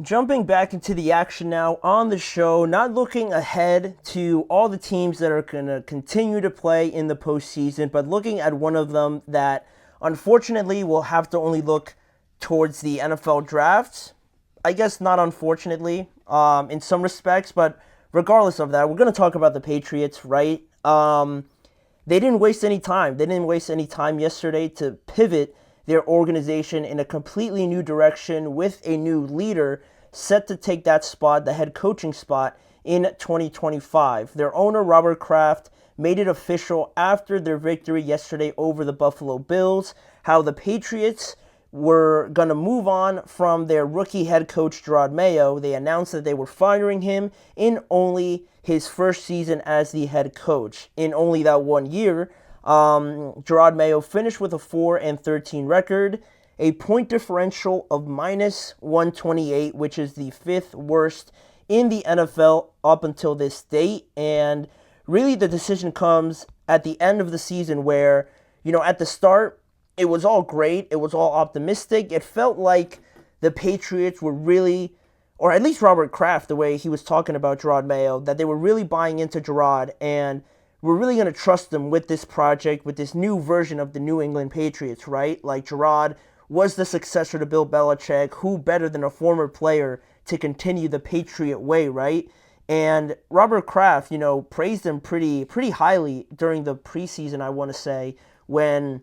Jumping back into the action now on the show, not looking ahead to all the teams that are going to continue to play in the postseason, but looking at one of them that unfortunately will have to only look towards the NFL drafts. I guess not unfortunately, in some respects, but regardless of that, we're going to talk about the Patriots, right? They didn't waste any time. They didn't waste any time yesterday to pivot their organization in a completely new direction with a new leader set to take that spot, the head coaching spot, in 2025. Their owner, Robert Kraft, made it official after their victory yesterday over the Buffalo Bills, how the Patriots were going to move on from their rookie head coach, Jerod Mayo. They announced that they were firing him in only his first season as the head coach. In only that 1 year, Jerod Mayo finished with a 4-13 record, a point differential of minus 128, which is the fifth worst in the NFL up until this date. And really, the decision comes at the end of the season where, at the start, it was all great. It was all optimistic. It felt like the Patriots were really, or at least Robert Kraft, the way he was talking about Jerod Mayo, that they were really buying into Jerod and we're really going to trust them with this project, with this new version of the New England Patriots, right? Like Jerod was the successor to Bill Belichick. Who better than a former player to continue the Patriot way, right? And Robert Kraft, praised him pretty highly during the preseason, I want to say, when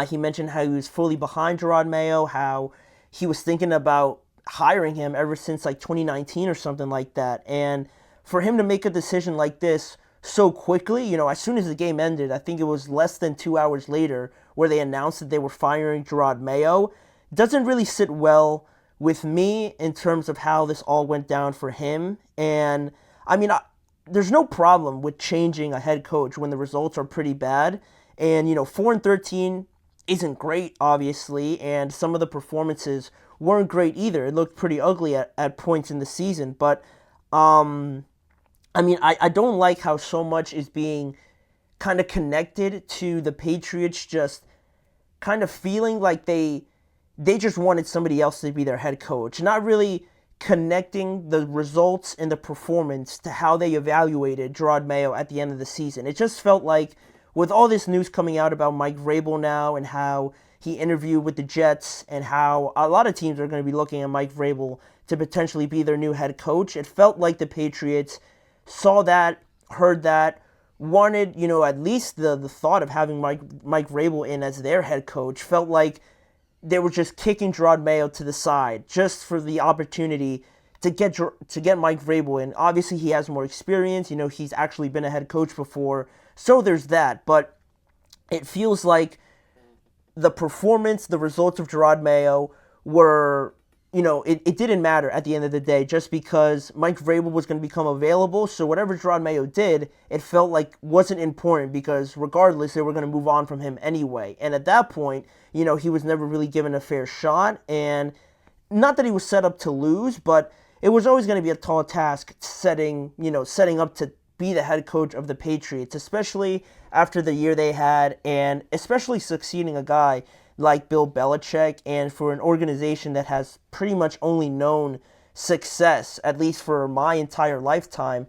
he mentioned how he was fully behind Jerod Mayo, how he was thinking about hiring him ever since like 2019 or something like that. And for him to make a decision like this so quickly, as soon as the game ended, I think it was less than 2 hours later where they announced that they were firing Jerod Mayo, doesn't really sit well with me in terms of how this all went down for him. And I mean, there's no problem with changing a head coach when the results are pretty bad. And 4-13 isn't great, obviously, and some of the performances weren't great either. It looked pretty ugly at points in the season, but I don't like how so much is being kind of connected to the Patriots just kind of feeling like they just wanted somebody else to be their head coach, not really connecting the results and the performance to how they evaluated Jerod Mayo at the end of the season. It just felt like with all this news coming out about Mike Vrabel now and how he interviewed with the Jets and how a lot of teams are going to be looking at Mike Vrabel to potentially be their new head coach, it felt like the Patriots saw that, heard that, wanted, at least the thought of having Mike Vrabel in as their head coach, felt like they were just kicking Jerod Mayo to the side just for the opportunity to get Mike Vrabel in. Obviously, he has more experience. He's actually been a head coach before, so there's that. But it feels like the performance, the results of Jerod Mayo were, it didn't matter at the end of the day just because Mike Vrabel was going to become available. So whatever Jerod Mayo did, it felt like wasn't important because regardless, they were going to move on from him anyway. And at that point, he was never really given a fair shot. And not that he was set up to lose, but it was always going to be a tall task setting up to be the head coach of the Patriots, especially after the year they had, and especially succeeding a guy like Bill Belichick, and for an organization that has pretty much only known success, at least for my entire lifetime.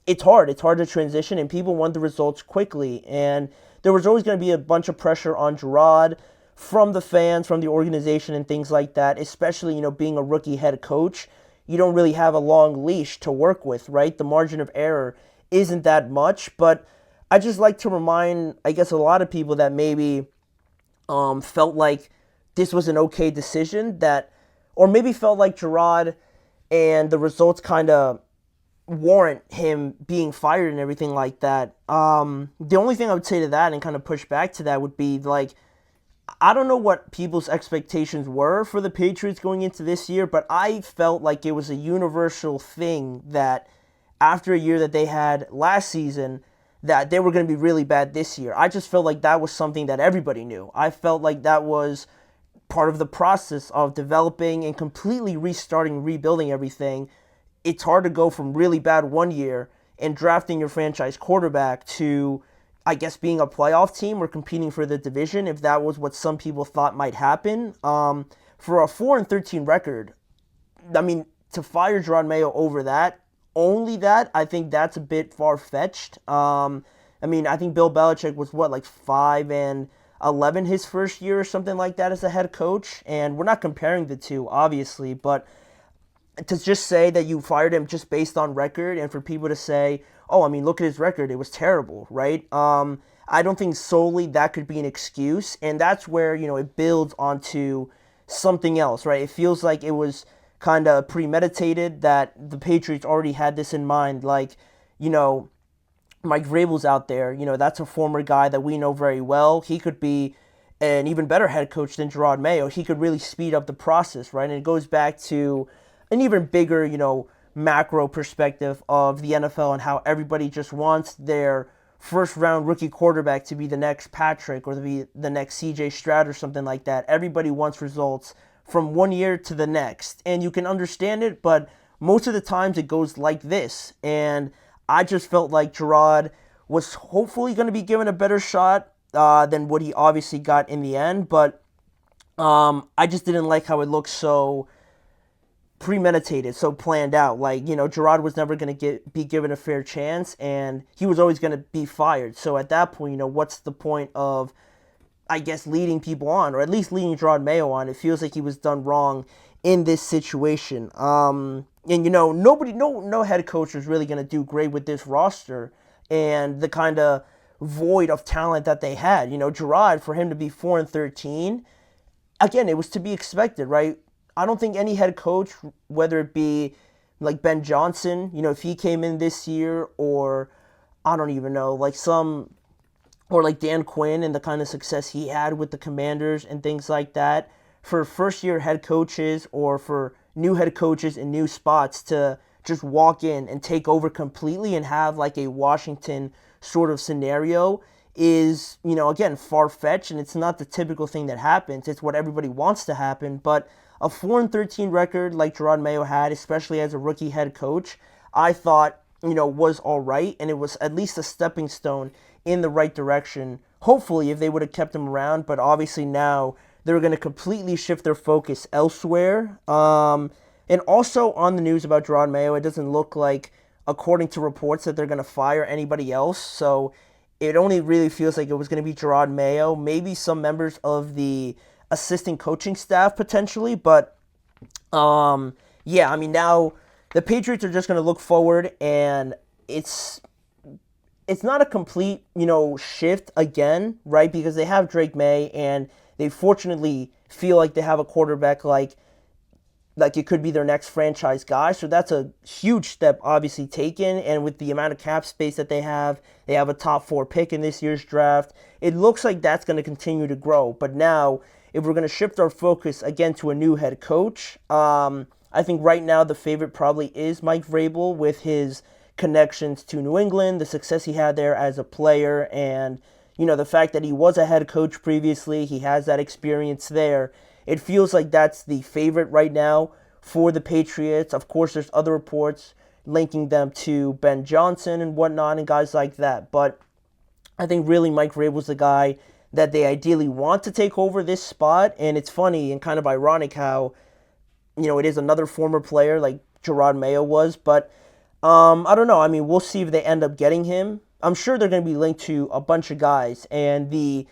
It's hard. It's hard to transition, and people want the results quickly. And there was always going to be a bunch of pressure on Jerod from the fans, from the organization, and things like that, especially, being a rookie head coach. You don't really have a long leash to work with, right? The margin of error isn't that much, but I just like to remind, I guess, a lot of people that maybe felt like this was an okay decision or maybe felt like Jerod and the results kind of warrant him being fired and everything like that. The only thing I would say to that and kind of push back to that would be like, I don't know what people's expectations were for the Patriots going into this year, but I felt like it was a universal thing that after a year that they had last season, that they were going to be really bad this year. I just felt like that was something that everybody knew. I felt like that was part of the process of developing and completely restarting, rebuilding everything. It's hard to go from really bad 1 year and drafting your franchise quarterback to, I guess, being a playoff team or competing for the division, if that was what some people thought might happen. For a 4-13 record, I mean, to fire Jerod Mayo over that, only that, I think that's a bit far-fetched. I mean, I think Bill Belichick was, what, like 5-11 his first year or something like that as a head coach, and we're not comparing the two, obviously, but to just say that you fired him just based on record, and for people to say, oh, I mean, look at his record, it was terrible, right? I don't think solely that could be an excuse, and that's where, it builds onto something else, right? It feels like it was kind of premeditated, that the Patriots already had this in mind, like, Mike Vrabel's out there, that's a former guy that we know very well. He could be an even better head coach than Jerod Mayo. He could really speed up the process, right? And it goes back to an even bigger, macro perspective of the NFL and how everybody just wants their first round rookie quarterback to be the next Patrick or to be the next CJ Stroud or something like that. Everybody wants results from one year to the next. And you can understand it, but most of the times it goes like this. And I just felt like Jerod was hopefully going to be given a better shot than what he obviously got in the end. But I just didn't like how it looked so premeditated, so planned out. Like, Jerod was never going to be given a fair chance, and he was always going to be fired. So at that point, what's the point of, I guess, leading people on, or at least leading Jerod Mayo on? It feels like he was done wrong in this situation. And, no head coach is really going to do great with this roster and the kind of void of talent that they had. Jerod, for him to be 4-13, again, it was to be expected, right? I don't think any head coach, whether it be like Ben Johnson, if he came in this year, or I don't even know, or like Dan Quinn and the kind of success he had with the Commanders and things like that, for first-year head coaches or for new head coaches in new spots to just walk in and take over completely and have like a Washington sort of scenario is, again, far-fetched, and it's not the typical thing that happens. It's what everybody wants to happen, but a 4-13 record like Jerod Mayo had, especially as a rookie head coach, I thought, was all right, and it was at least a stepping stone in the right direction, hopefully, if they would have kept him around, but obviously now they're going to completely shift their focus elsewhere. And also on the news about Jerod Mayo, it doesn't look like, according to reports, that they're going to fire anybody else, so it only really feels like it was going to be Jerod Mayo, maybe some members of the assistant coaching staff potentially, but now the Patriots are just going to look forward, and it's not a complete shift again, right? Because they have Drake May, and they fortunately feel like they have a quarterback like it could be their next franchise guy. So that's a huge step obviously taken, and with the amount of cap space that they have a top 4 pick in this year's draft. It looks like that's going to continue to grow, but now if we're going to shift our focus again to a new head coach, I think right now the favorite probably is Mike Vrabel with his connections to New England, the success he had there as a player, and the fact that he was a head coach previously, he has that experience there. It feels like that's the favorite right now for the Patriots. Of course, there's other reports linking them to Ben Johnson and whatnot and guys like that, but I think really Mike Vrabel's the guy that they ideally want to take over this spot. And it's funny and kind of ironic how, it is another former player like Jerod Mayo was. But I don't know. I mean, we'll see if they end up getting him. I'm sure they're going to be linked to a bunch of guys. And the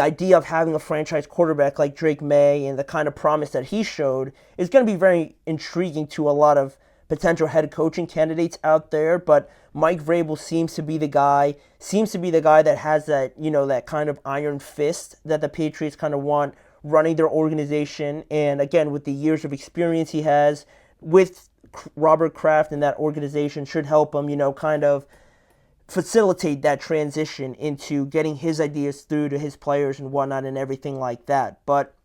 idea of having a franchise quarterback like Drake May and the kind of promise that he showed is going to be very intriguing to a lot of potential head coaching candidates out there. But Mike Vrabel seems to be the guy that has that, that kind of iron fist that the Patriots kind of want running their organization. And again, with the years of experience he has with Robert Kraft and that organization should help him, kind of facilitate that transition into getting his ideas through to his players and whatnot and everything like that. But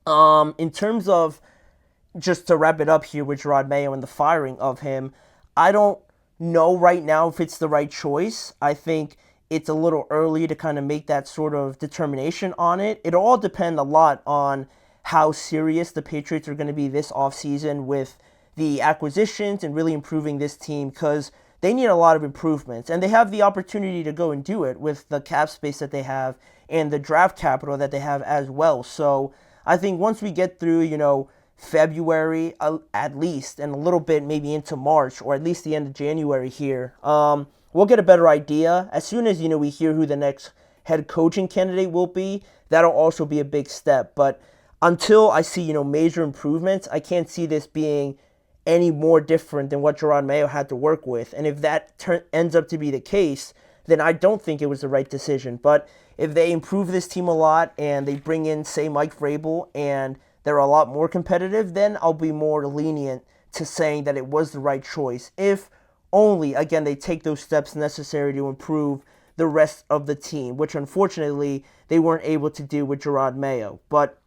in terms of, just to wrap it up here with Jerod Mayo and the firing of him, I don't know right now if it's the right choice. I think it's a little early to kind of make that sort of determination on it. It'll all depend a lot on how serious the Patriots are going to be this offseason with the acquisitions and really improving this team, because they need a lot of improvements, and they have the opportunity to go and do it with the cap space that they have and the draft capital that they have as well. So I think once we get through, February at least, and a little bit maybe into March, or at least the end of January here. We'll get a better idea. As soon as, we hear who the next head coaching candidate will be, that'll also be a big step. But until I see, major improvements, I can't see this being any more different than what Jerod Mayo had to work with. And if that ends up to be the case, then I don't think it was the right decision. But if they improve this team a lot and they bring in, say, Mike Vrabel, and they're a lot more competitive, then I'll be more lenient to saying that it was the right choice. If only, again, they take those steps necessary to improve the rest of the team, which unfortunately they weren't able to do with Jerod Mayo. But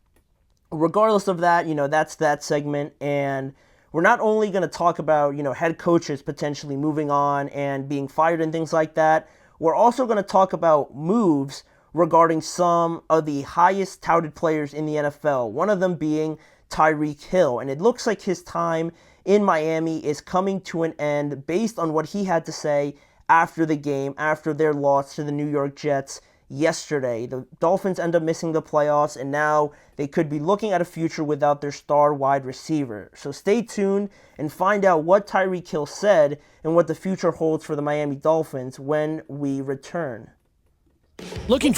regardless of that, that's that segment. And we're not only going to talk about, head coaches potentially moving on and being fired and things like that. We're also going to talk about moves regarding some of the highest touted players in the NFL, one of them being Tyreek Hill. And it looks like his time in Miami is coming to an end based on what he had to say after the game, after their loss to the New York Jets yesterday. The Dolphins end up missing the playoffs, and now they could be looking at a future without their star wide receiver. So stay tuned and find out what Tyreek Hill said and what the future holds for the Miami Dolphins when we return. Looking